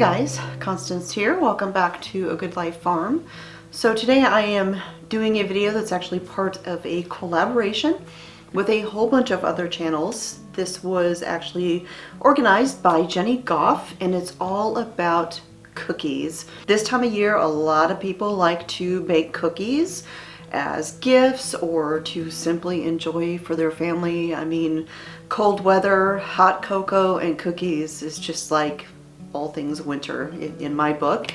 guys, Constance here. Welcome back to A Good Life Farm. So today I am doing a video that's actually part of a collaboration with a whole bunch of other channels. This was actually organized by Jenny Goff, and it's all about cookies. This time of year, a lot of people like to bake cookies as gifts or to simply enjoy for their family. I mean, cold weather, hot cocoa, and cookies is just like all things winter in my book.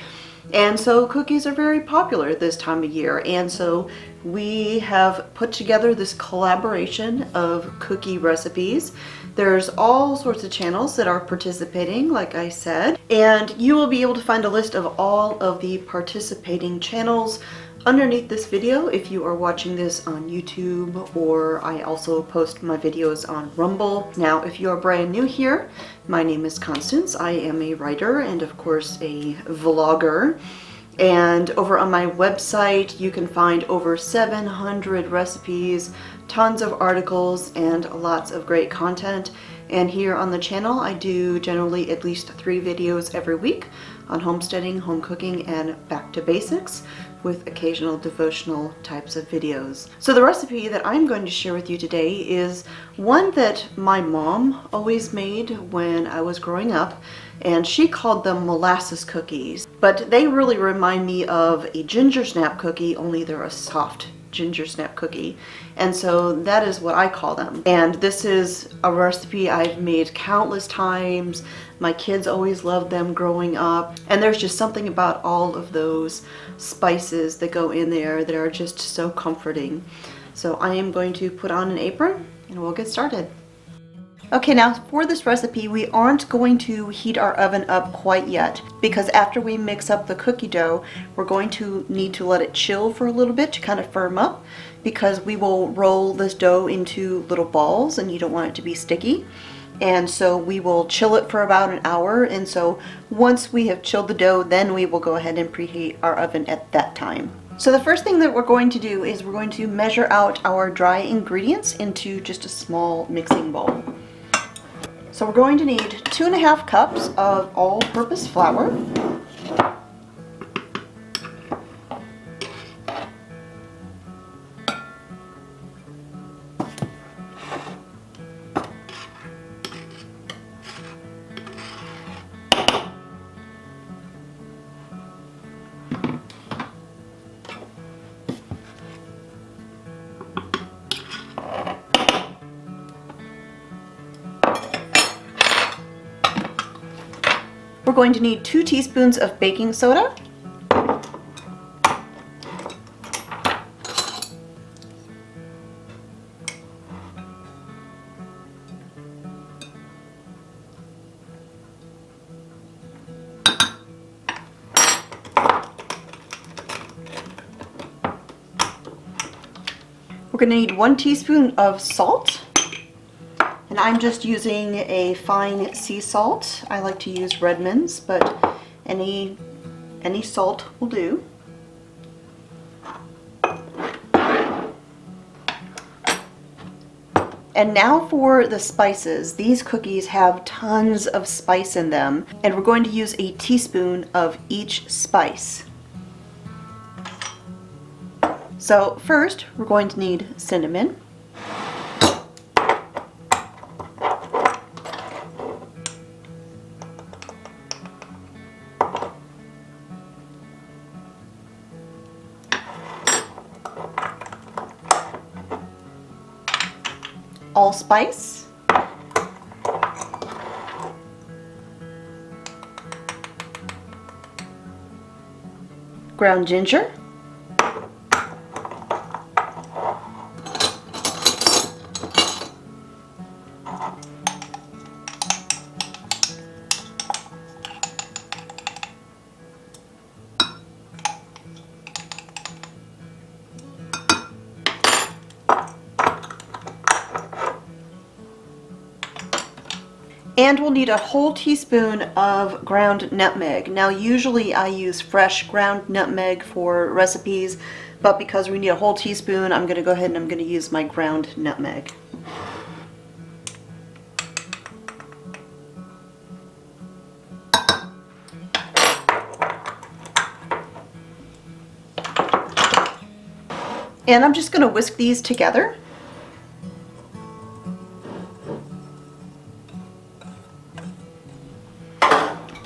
And so cookies are very popular this time of year, and so we have put together this collaboration of cookie recipes. There's all sorts of channels that are participating, like I said, and you will be able to find a list of all of the participating channels underneath this video if you are watching this on YouTube, or I also post my videos on Rumble. Now, if you are brand new here, my name is Constance. I am a writer and of course a vlogger. And over on my website, you can find over 700 recipes, tons of articles, and lots of great content. And here on the channel, I do generally at least 3 videos every week on homesteading, home cooking, and back to basics, with occasional devotional types of videos. So the recipe that I'm going to share with you today is one that my mom always made when I was growing up, and she called them molasses cookies. But they really remind me of a ginger snap cookie, only they're a soft ginger snap cookie. And so that is what I call them. And this is a recipe I've made countless times. My kids always loved them growing up. And there's just something about all of those spices that go in there that are just so comforting. So I am going to put on an apron and we'll get started. Okay, now for this recipe, we aren't going to heat our oven up quite yet, because after we mix up the cookie dough, we're going to need to let it chill for a little bit to kind of firm up, because we will roll this dough into little balls and you don't want it to be sticky. And so we will chill it for about an hour, and so once we have chilled the dough, then we will go ahead and preheat our oven at that time. So the first thing that we're going to do is we're going to measure out our dry ingredients into just a small mixing bowl. So we're going to need 2½ cups of all-purpose flour, we're going to need 2 teaspoons of baking soda, we're going to need 1 teaspoon of salt. And I'm just using a fine sea salt. I like to use Redmond's, but any salt will do. And now for the spices. These cookies have tons of spice in them, and we're going to use a teaspoon of each spice. So first, we're going to need cinnamon, allspice, ground ginger, and we'll need a whole teaspoon of ground nutmeg. Now usually I use fresh ground nutmeg for recipes, but because we need a whole teaspoon, I'm going to go ahead and I'm going to use my ground nutmeg. And I'm just going to whisk these together.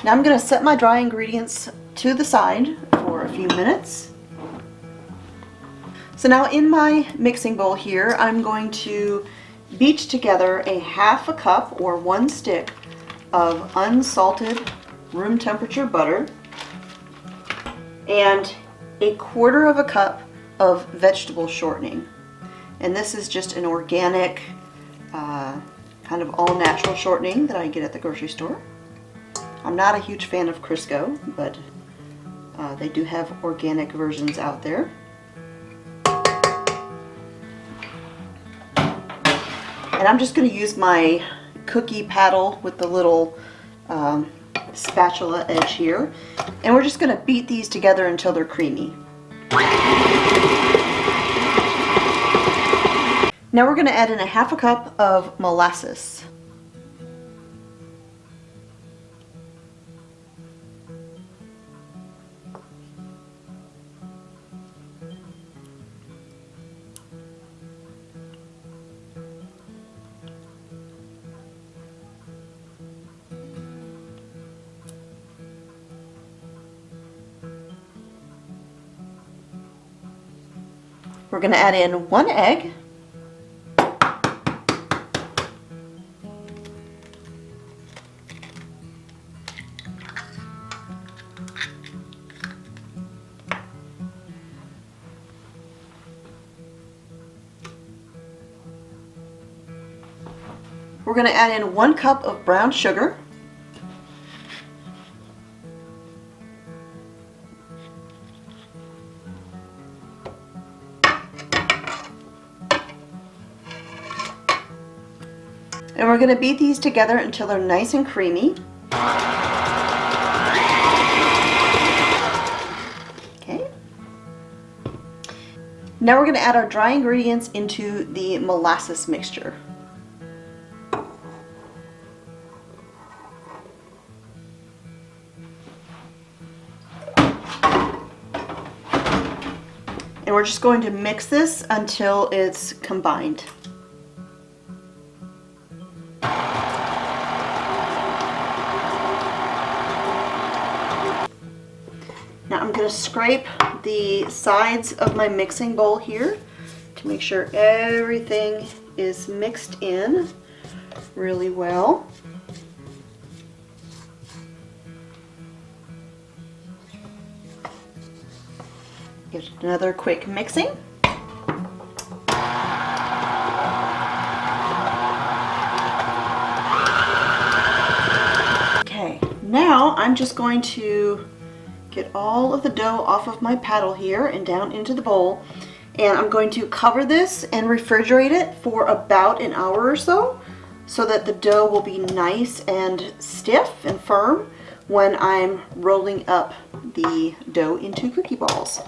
Now I'm going to set my dry ingredients to the side for a few minutes. So now in my mixing bowl here, I'm going to beat together a half a cup or 1 stick of unsalted room temperature butter and a 1/4 cup of vegetable shortening. And this is just an organic, kind of all natural shortening that I get at the grocery store. I'm not a huge fan of Crisco, but they do have organic versions out there. And I'm just going to use my cookie paddle with the little spatula edge here. And we're just going to beat these together until they're creamy. Now we're going to add in a half a cup of molasses. We're going to add in 1 egg. We're going to add in 1 cup of brown sugar. And we're going to beat these together until they're nice and creamy. Okay. Now we're going to add our dry ingredients into the molasses mixture. And we're just going to mix this until it's combined. Now I'm going to scrape the sides of my mixing bowl here to make sure everything is mixed in really well. Give it another quick mixing. Okay, now I'm just going to get all of the dough off of my paddle here and down into the bowl, and I'm going to cover this and refrigerate it for about an hour or so that the dough will be nice and stiff and firm when I'm rolling up the dough into cookie balls.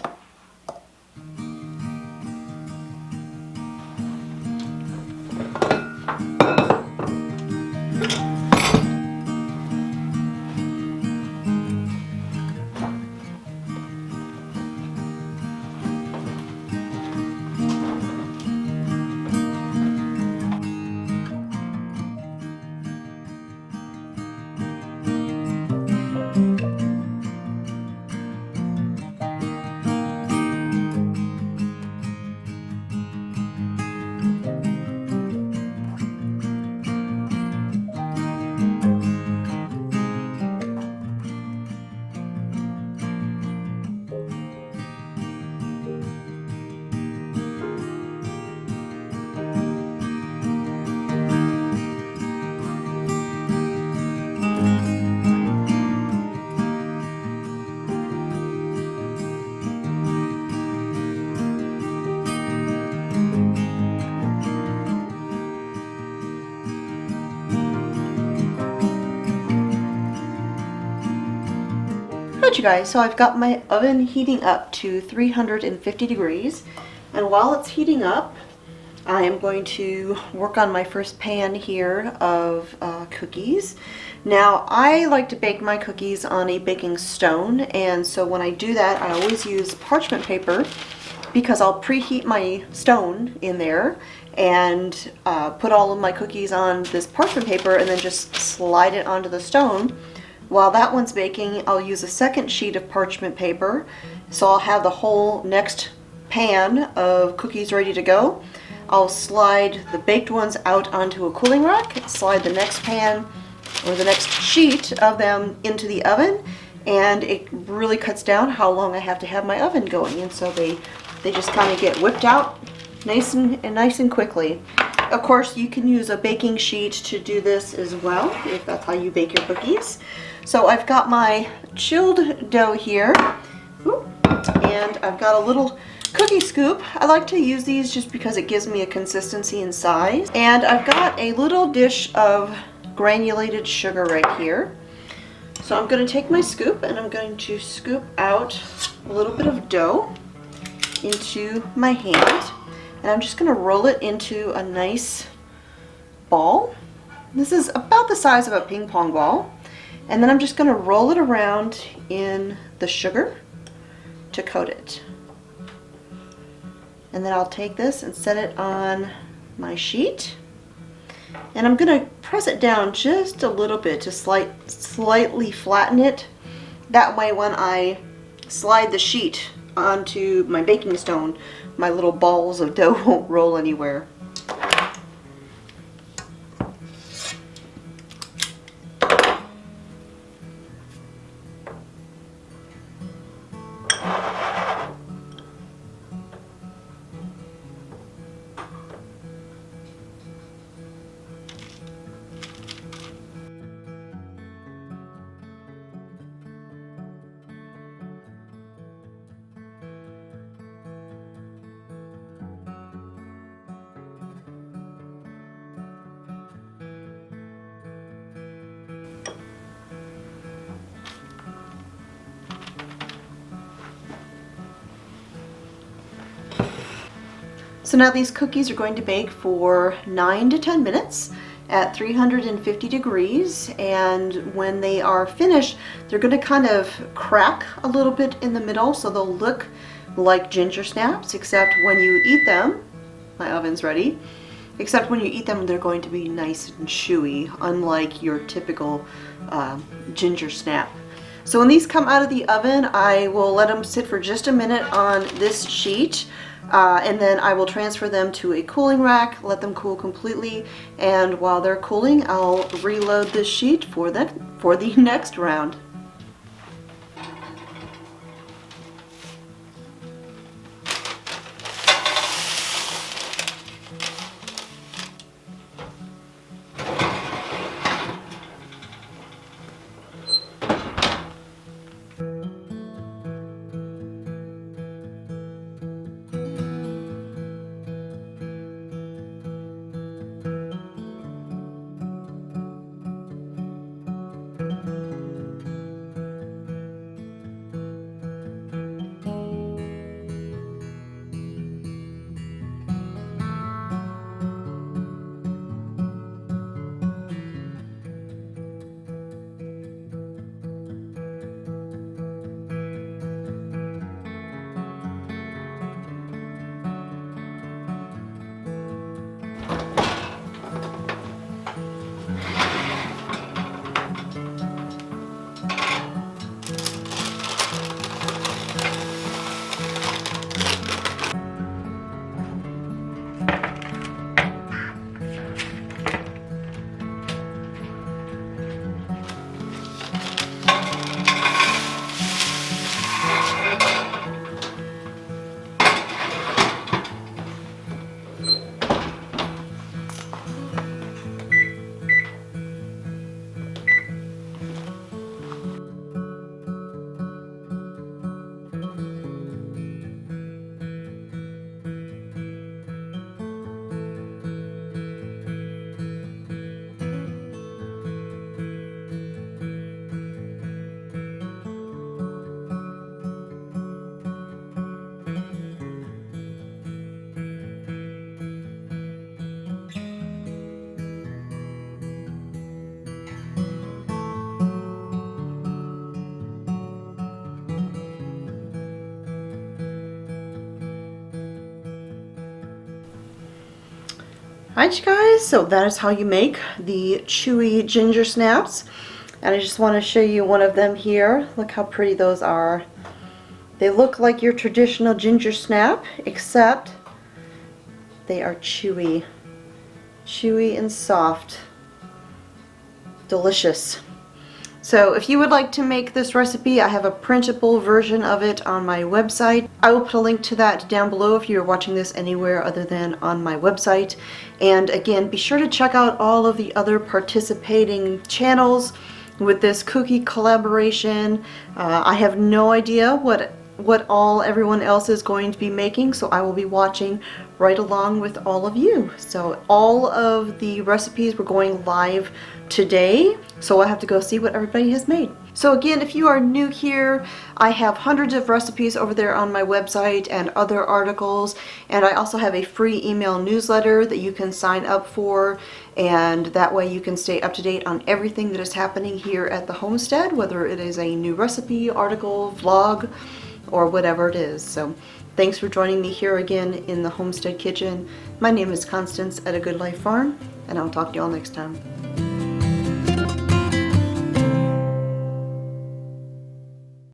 Alright you guys, so I've got my oven heating up to 350 degrees, and while it's heating up I am going to work on my first pan here of cookies. Now I like to bake my cookies on a baking stone, and so when I do that I always use parchment paper because I'll preheat my stone in there and put all of my cookies on this parchment paper and then just slide it onto the stone. While that one's baking, I'll use a second sheet of parchment paper, so I'll have the whole next pan of cookies ready to go. I'll slide the baked ones out onto a cooling rack, slide the next pan or the next sheet of them into the oven, and it really cuts down how long I have to have my oven going, and so they just kind of get whipped out nice and quickly. Of course, you can use a baking sheet to do this as well if that's how you bake your cookies. So I've got my chilled dough here, and I've got a little cookie scoop. I like to use these just because it gives me a consistency and size. And I've got a little dish of granulated sugar right here. So I'm going to take my scoop and I'm going to scoop out a little bit of dough into my hand. And I'm just going to roll it into a nice ball. This is about the size of a ping pong ball. And then I'm just going to roll it around in the sugar to coat it. And then I'll take this and set it on my sheet. And I'm going to press it down just a little bit to slightly flatten it. That way when I slide the sheet onto my baking stone, my little balls of dough won't roll anywhere. So now these cookies are going to bake for 9 to 10 minutes at 350 degrees, and when they are finished, they're going to kind of crack a little bit in the middle, so they'll look like ginger snaps, except when you eat them, my oven's ready, except when you eat them they're going to be nice and chewy, unlike your typical ginger snap. So when these come out of the oven, I will let them sit for just a minute on this sheet. And then I will transfer them to a cooling rack, let them cool completely, and while they're cooling, I'll reload this sheet for the next round. Alright you guys, so that is how you make the chewy ginger snaps. And I just want to show you one of them here. Look how pretty those are. They look like your traditional ginger snap, except they are chewy. Chewy and soft. Delicious. So if you would like to make this recipe, I have a printable version of it on my website. I will put a link to that down below if you're watching this anywhere other than on my website. And again, be sure to check out all of the other participating channels with this cookie collaboration. I have no idea what all everyone else is going to be making, so I will be watching right along with all of you. So all of the recipes were going live today, so I have to go see what everybody has made. So again, if you are new here, I have hundreds of recipes over there on my website and other articles, and I also have a free email newsletter that you can sign up for, and that way you can stay up to date on everything that is happening here at the homestead, whether it is a new recipe, article, vlog, or whatever it is. So thanks for joining me here again in the Homestead Kitchen. My name is Constance at A Good Life Farm, and I'll talk to you all next time.